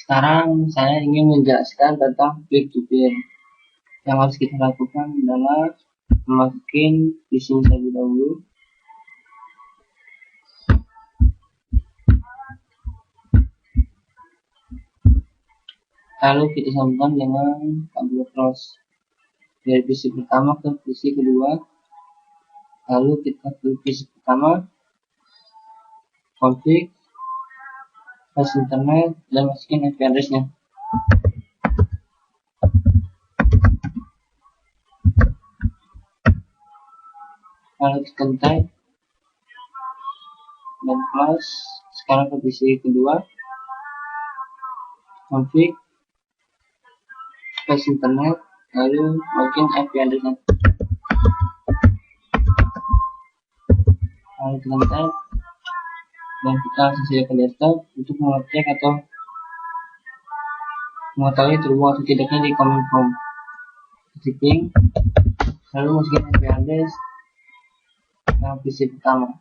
Sekarang saya ingin menjelaskan tentang peer-to-peer. Yang harus kita lakukan adalah memasukin phishing terlebih dahulu. Lalu kita sambungkan dengan kabel cross dari PC pertama ke PC kedua. Lalu kita ke PC pertama, config, host internet, dan masukin IP address-nya. Lalu kita type dan close. Sekarang ke PC kedua, config, host internet, lalu masukin IP address-nya. Lalu kita type dan kita selesai ke desktop untuk mengecek atau mengetahui terhubung atau tidaknya di command prompt. Ketik, lalu masukin IP address yang PC pertama.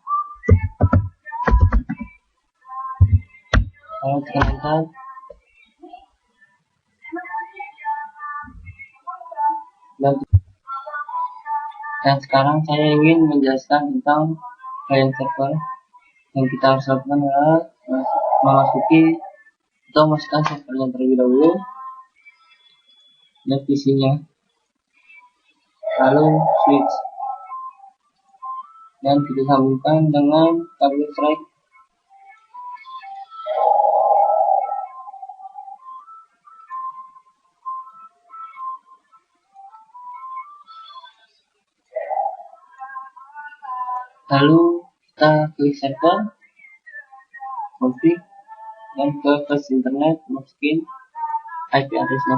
Lalu kita enter. Dan sekarang saya ingin menjelaskan tentang client server. Yang kita harus lakukan adalah memasuki atau masukkan servernya terlebih dahulu dan PC-nya, lalu switch dan kita sambungkan dengan kabel strike. Lalu kita klik server, config, dan ke host internet masukin IP address-nya.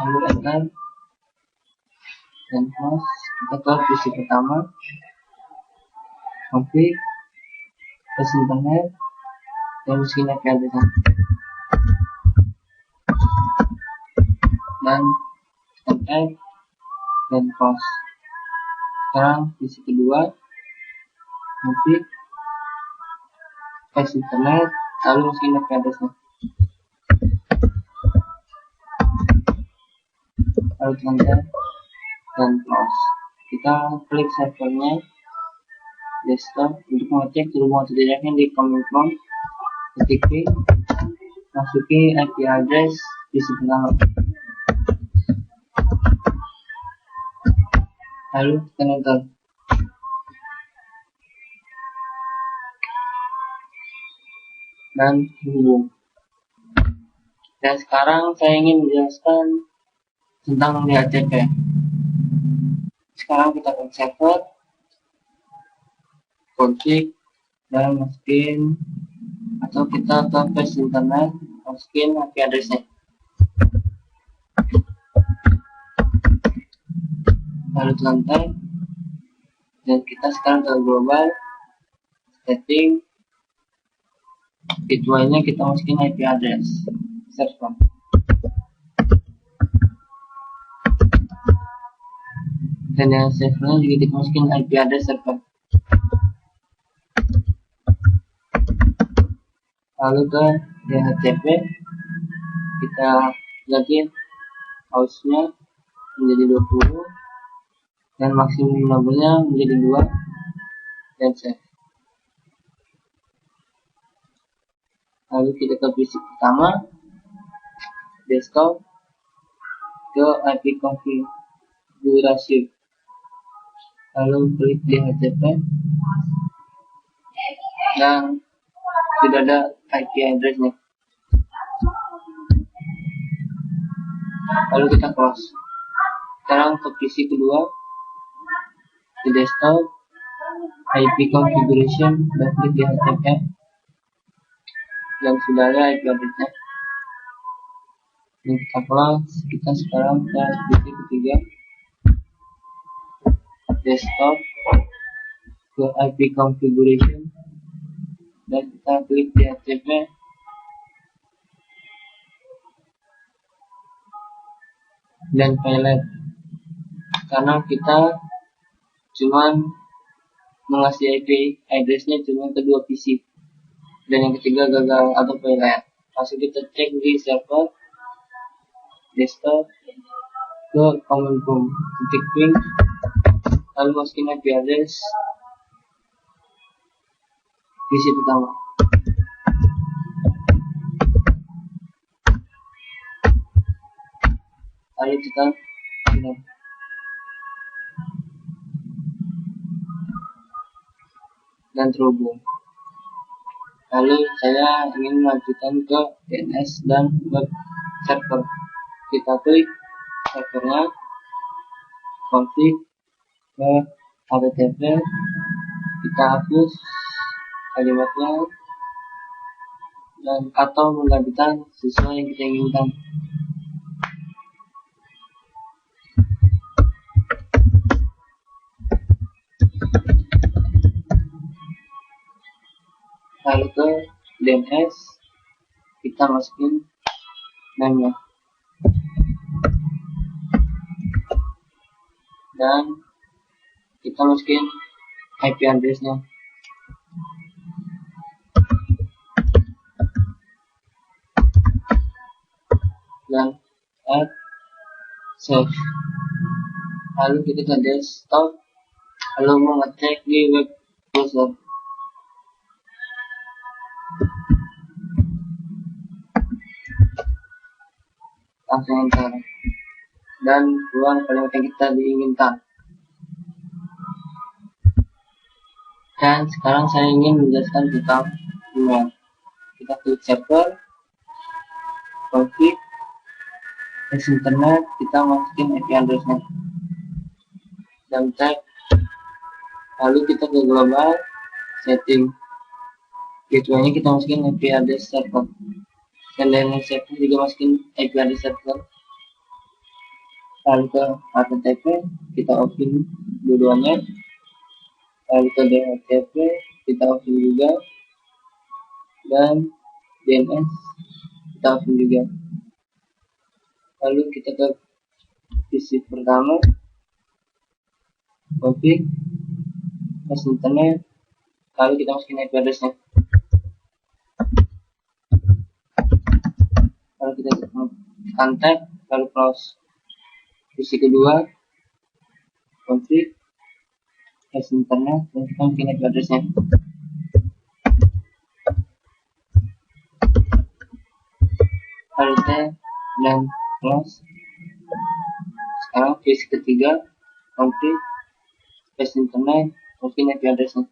Lalu enter dan close. Kita ke PC pertama, config, host internet, dan masukin IP address-nya. Dan enter dan close. Sekarang PC kedua, config, host internet, lalu masukin IP address-nya. Lalu enter dan close. Kita klik servernya desktop untuk mengecek terhubung atau tidaknya di command prompt. Ketik masuki IP address PC pertama. Lalu kita enter. Dan hubung. Dan sekarang saya ingin menjelaskan tentang DHCP. Sekarang kita ke server, config, dan masukin atau kita ke host internet, masukin IP address-nya. Lalu enter dan kita sekarang ke global setting, gateway-nya kita masukin IP address server. Dan yang servernya juga kita masukin IP address server. Lalu ke DHCP kita ganti host-nya menjadi 20 dan maksimum nomornya menjadi 2 dan save. Lalu kita ke PC pertama, desktop, ke IP konfigurasi, lalu klik DHCP dan sudah ada IP address-nya. Lalu kita close. Sekarang ke PC kedua, di desktop, IP configuration, dan klik DHCP dan sudah ada IP address-nya. Dan kita close. Kita sekarang ke PC ketiga, desktop, ke IP configuration, dan kita klik DHCP dan pilot, karena kita cuman mengasih IP address-nya cuma ke 2 PC. dan yang ketiga gagal atau failure. Langsung kita cek di server desktop ke command prompt /ping, lalu masukin IP address PC pertama. Lalu kita enter dan terhubung. Lalu saya ingin melanjutkan ke DNS dan web server. Kita klik servernya, config ke http, kita hapus kalimatnya dan atau menggantikan sesuai yang kita inginkan. Lalu ke DNS, kita masukin name-nya dan kita masukin IP address-nya dan add save. Lalu kita ke desktop, lalu mengecek di web browser. Langsung enter dan keluar kalimat yang kita diinginkan. Dan sekarang saya ingin menjelaskan tentang email. Kita klik server, config, internet, kita masukin IP address-nya dan tag. Lalu kita ke global setting, gateway-nya kita masukin IP address server dan DNS server juga masukin IP address server. Lalu ke HTTP, kita open dua-duanya. Lalu ke DHCP, kita open juga, dan DNS kita open juga. Lalu kita ke PC pertama, config, internet, lalu kita masukin IP address-nya. Lalu kita tekan tab, lalu close. PC kedua, config, internet, dan kita masukin IP address-nya. Lalu tab dan close. Sekarang PC ketiga, config, internet, masukin IP address-nya.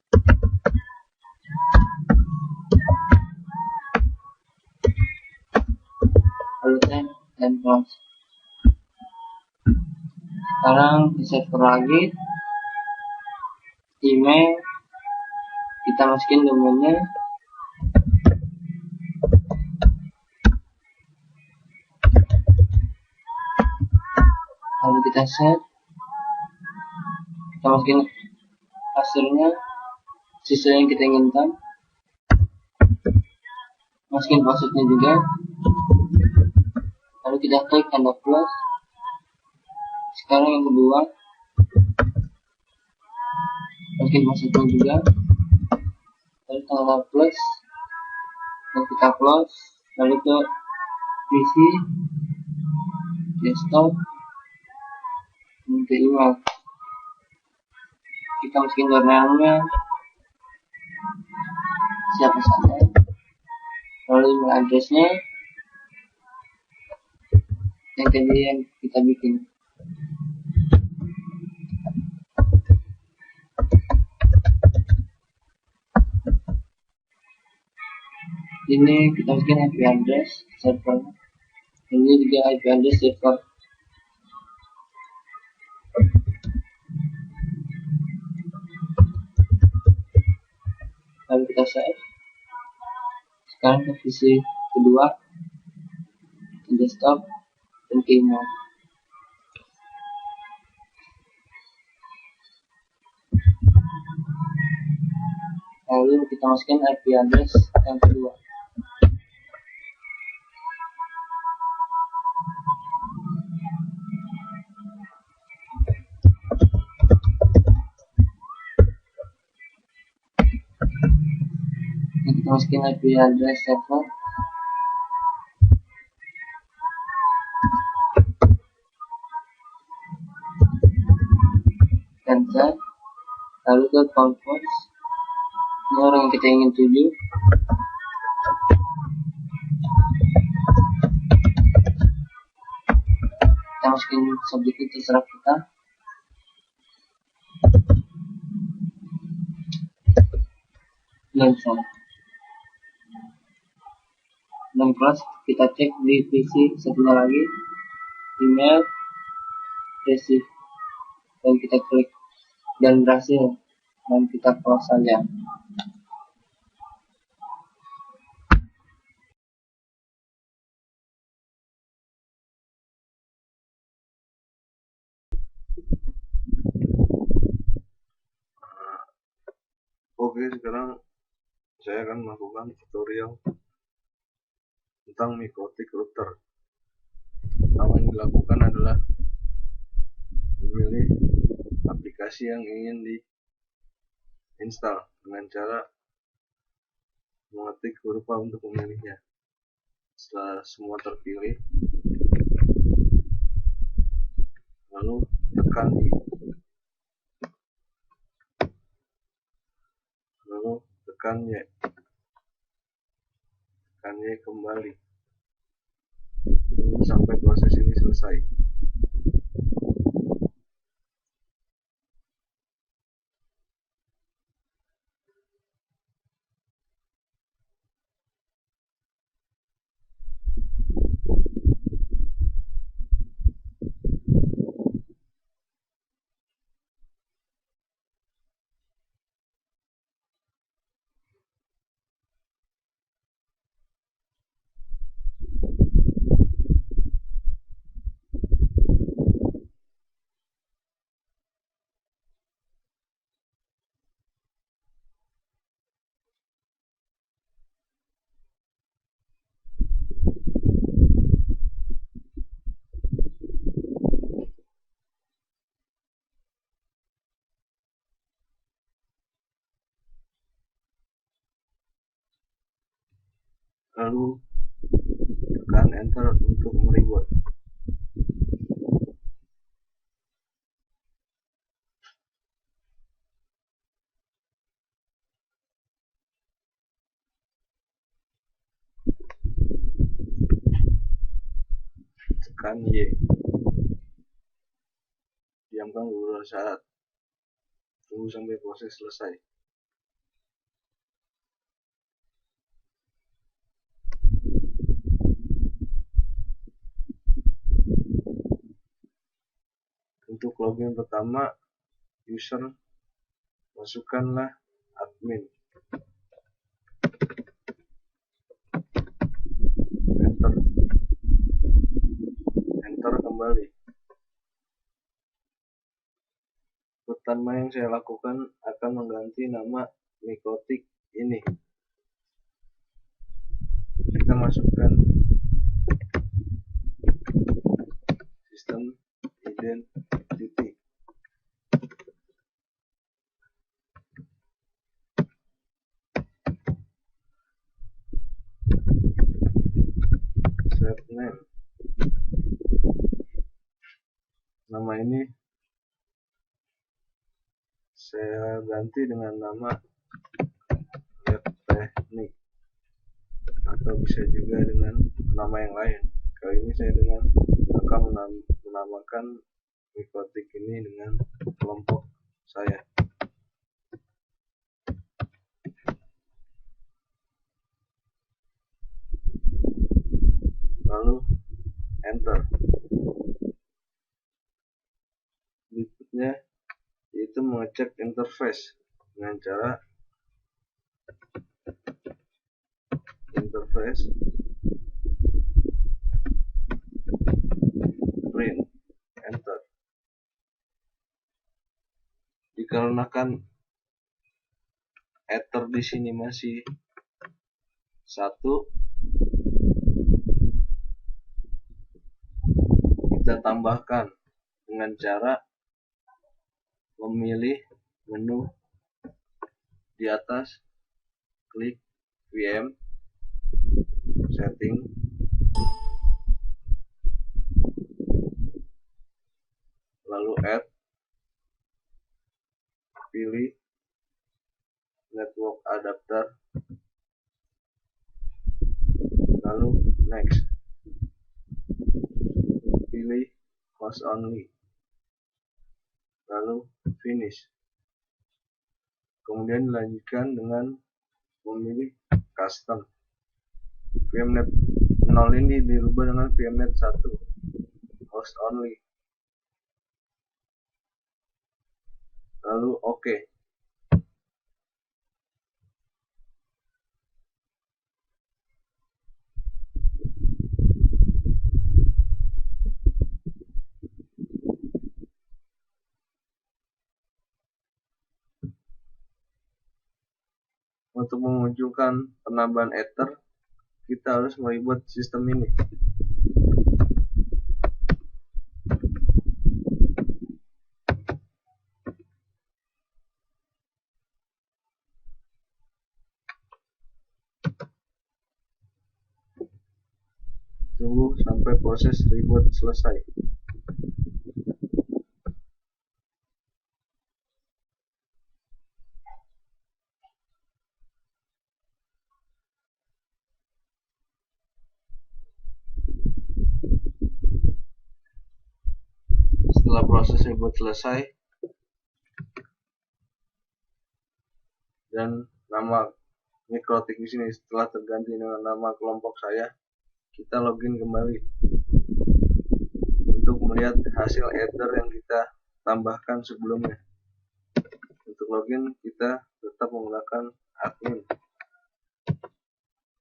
Lalu tab dan close. Sekarang ke server lagi, email, kita masukin domainnya, lalu kita set, kita masukin passwordnya sesuai yang kita inginkan, masukin passwordnya juga, lalu kita klik tanda plus. Sekarang yang kedua, masukin passwordnya juga, lalu tanda plus dan kita close. Lalu ke PC, desktop, dan ke email, kita masukin domainnya siapa saja, lalu email addressnya yang tadi yang kita bikin. Ini kita masukin IP address server, ini juga IP address server. Lalu kita save. Sekarang ke PC kedua, ke desktop, dan ke email. Lalu kita masukin IP address yang kedua. Kita masukin IP address server, enter, lalu ke conference. Ini orang yang kita ingin tuju. Kita masukin subjeknya terserah kita. Dan kelas kita cek di PC satunya lagi, email receive, dan kita klik dan berhasil, dan kita close saja. Oke, sekarang saya akan melakukan tutorial tentang Micotic router. Pertama yang dilakukan adalah memilih aplikasi yang ingin diinstal dengan cara mengetik huruf A untuk memilihnya. Setelah semua terpilih, lalu tekan I, lalu tekan Y, tekan Y kembali, tunggu sampai proses ini selesai. Lalu tekan enter untuk mereboot. Tekan Y, diamkan beberapa saat, tunggu sampai proses selesai. Untuk login pertama, user masukkanlah admin, enter kembali. Pertama yang saya lakukan akan mengganti nama Micotic ini. Kita masukkan sistem identity, set name, nama ini saya ganti dengan nama lab teknik, atau bisa juga dengan nama yang lain. Kali ini saya akan menamakan Micotic ini dengan kelompok saya. Lalu enter. Berikutnya yaitu mengecek interface dengan cara interface print, enter. Dikarenakan ether di sini masih 1, kita tambahkan dengan cara memilih menu di atas, klik VM setting, lalu add, pilih network adapter, lalu next, pilih host only, lalu finish. Kemudian dilanjutkan dengan memilih custom. VMnet 0 ini dirubah dengan VMnet 1 host only, lalu OK. Untuk memunculkan penambahan ether, kita harus meribut sistem ini. Tunggu sampai proses reboot selesai. Setelah proses reboot selesai dan nama Mikrotik di sini setelah terganti dengan nama kelompok saya, kita login kembali untuk melihat hasil ether yang kita tambahkan sebelumnya. Untuk login kita tetap menggunakan admin,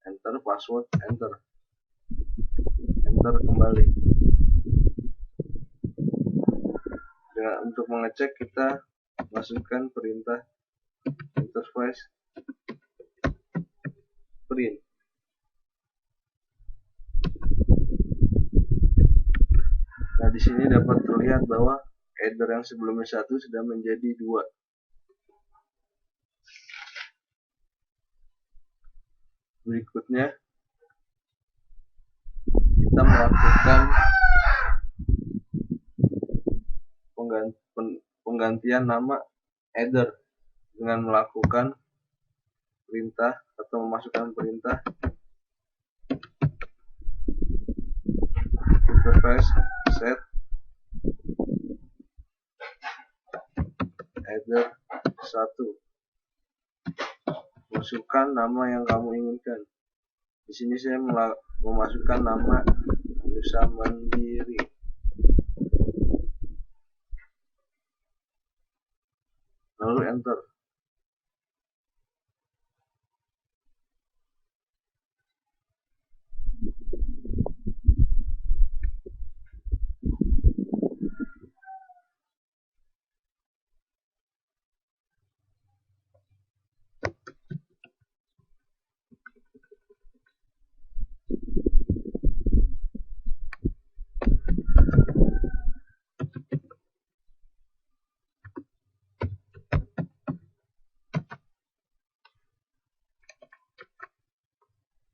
enter password, enter kembali. Untuk mengecek kita masukkan perintah interface print. Nah, di sini dapat terlihat bahwa header yang sebelumnya 1 sudah menjadi 2. Berikutnya kita melakukan penggantian nama header dengan melakukan perintah atau memasukkan perintah interface set header 1. Masukkan nama yang kamu inginkan. Di sini saya memasukkan nama Nusa Mandiri. Lalu enter.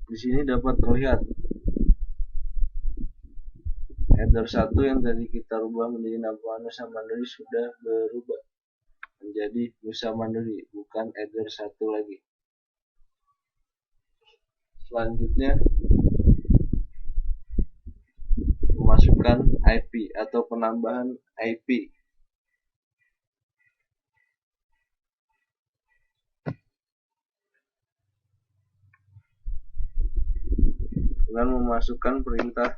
Di sini dapat terlihat header 1 yang tadi kita rubah menjadi nama Nusa Mandiri sudah berubah menjadi Nusa Mandiri, bukan header 1 lagi. Selanjutnya memasukkan IP atau penambahan IP. Dengan memasukkan perintah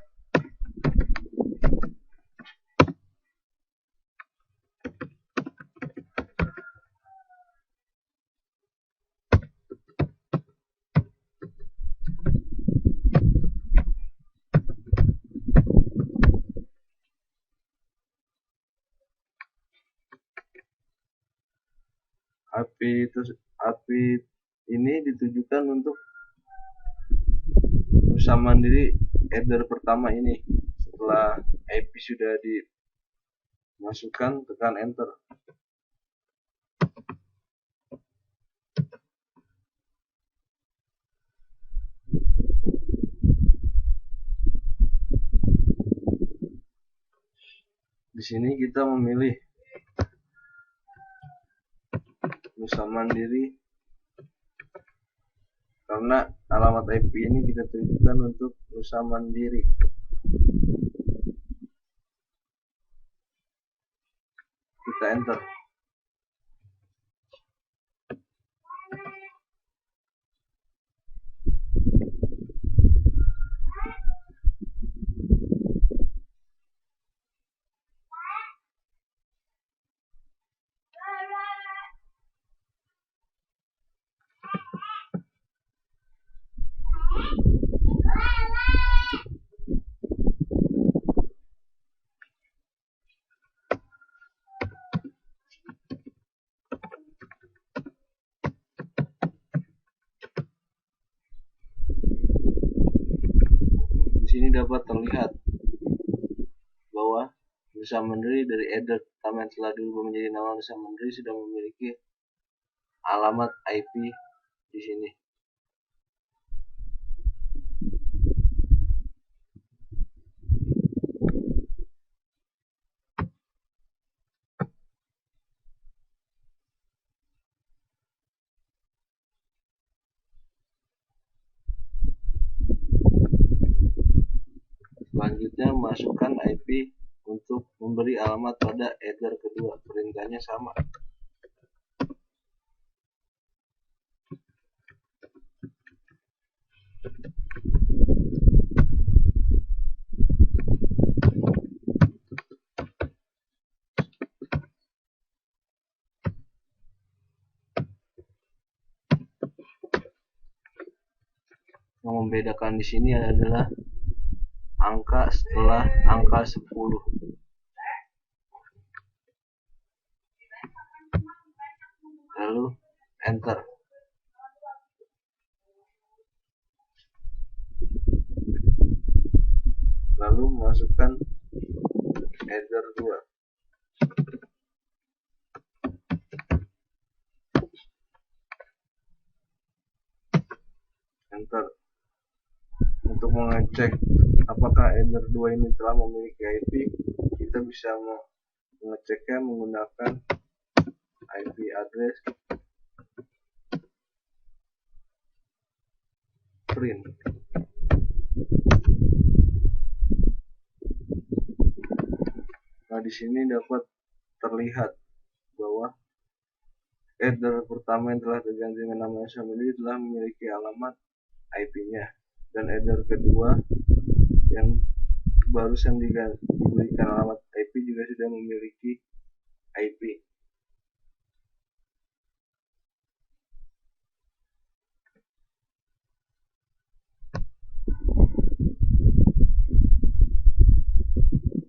IP ini ditujukan untuk Nusa Mandiri header pertama ini. Setelah IP sudah dimasukkan, tekan enter. Di sini kita memilih Nusa Mandiri karena alamat IP ini kita tujukan untuk Nusa Mandiri. Kita enter. Di sini dapat terlihat bahwa Nusa Mandiri dari header pertama yang telah diubah menjadi nama Nusa Mandiri sudah memiliki alamat IP di sini. Selanjutnya masukkan IP untuk memberi alamat pada header kedua. Perintahnya sama. Yang membedakan di sini adalah angka setelah angka 10. Lalu enter. Lalu masukkan header 2. Enter. Untuk mengecek apakah header 2 ini telah memiliki IP, kita bisa mengeceknya menggunakan IP address print. Nah, di sini dapat terlihat bahwa header pertama yang telah diganti dengan nama Nusa Mandiri telah memiliki alamat IP-nya, dan header kedua yang barusan diberikan alamat IP juga sudah memiliki IP.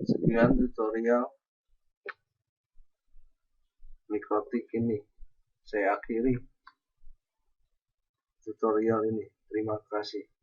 Sekian tutorial Mikrotik ini. Saya akhiri tutorial ini. Terima kasih.